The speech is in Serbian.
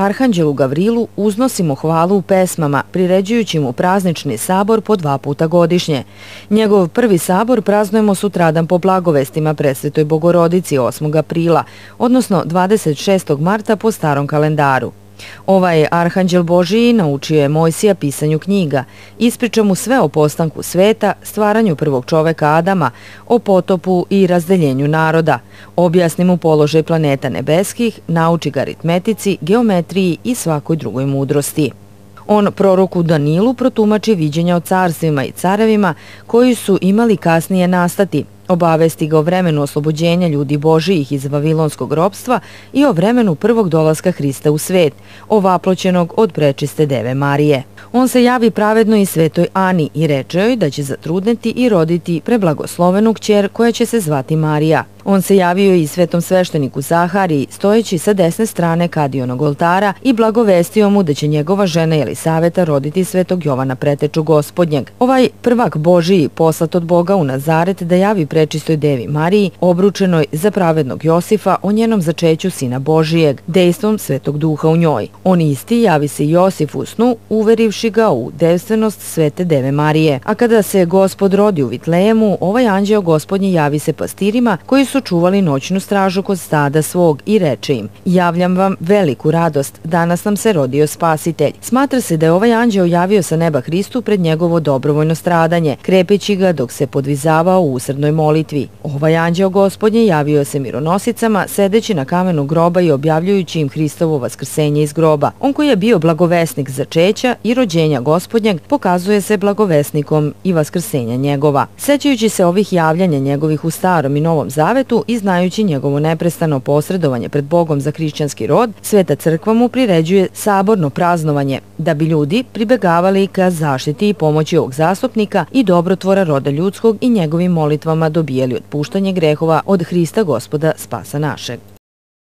Arhanđelu Gavrilu uznosimo hvalu u pesmama, priređujući mu praznični sabor po 2 puta godišnje. Njegov prvi sabor praznujemo sutradan po blagovestima Presvetoj Bogorodici 8. aprila, odnosno 26. marta po starom kalendaru. Ovaj Arhanđel Božiji naučio je Mojsija pisanju knjiga, ispriča mu sve o postanku sveta, stvaranju prvog čoveka Adama, o potopu i razdeljenju naroda, objasni mu položaj planeta nebeskih, nauči ga aritmetici, geometriji i svakoj drugoj mudrosti. On proroku Danilu protumači viđenja o carstvima i carevima koji su imali kasnije nastati, obavesti ga o vremenu oslobođenja ljudi Božijih iz vavilonskog ropstva i o vremenu prvog dolaska Hrista u svet, ovaploćenog od prečiste Deve Marije. On se javi pravednoj i svetoj Ani i reče joj da će zatrudneti i roditi preblagoslovenu kćer koja će se zvati Marija. On se javio i svetom svešteniku Zahariji, stojeći sa desne strane Kadionog oltara i blagovestio mu da će njegova žena Jelisaveta roditi svetog Jovana preteču Gospodnjeg. Ovaj prvak Božiji, poslat od Boga u Nazaret da javi prečistoj Devi Mariji, obručenoj za pravednog Josifa o njenom začeću Sina Božijeg, dejstvom Svetog Duha u njoj. On isti javi se Josif u snu, uverivši ga u devstvenost Svete Deve Marije. A kada se Gospod rodi u Vitlejemu, ovaj anđeo Gospodnji javi se pastirima koji su čuvali noćnu stražu kod stada svog i reče im: javljam vam veliku radost, danas nam se rodio Spasitelj. Smatra se da je ovaj anđeo javio sa neba Hristu pred njegovo dobrovoljno stradanje, krepeći ga dok se podvizavao u usrdnoj molitvi. Ovaj anđeo Gospodnje javio se mironosicama, sedeći na kamenu groba i objavljujući im Hristovo vaskrsenje iz groba. On koji je bio blagovesnik začeća i rođenja Gospodnjeg, pokazuje se blagovesnikom i vaskrsenja njegova. Sećajući se ovih javljanja njegovih u Starom i Novom Zavetu i znajući njegovo neprestano posredovanje pred Bogom za hrišćanski rod, Sveta crkva mu priređuje saborno praznovanje, da bi ljudi pribegavali ka zaštiti i pomoći ovog zastupnika i dobrotvora roda ljudskog i njegovim molitvama dobijali otpuštanje grehova od Hrista Gospoda Spasa našeg.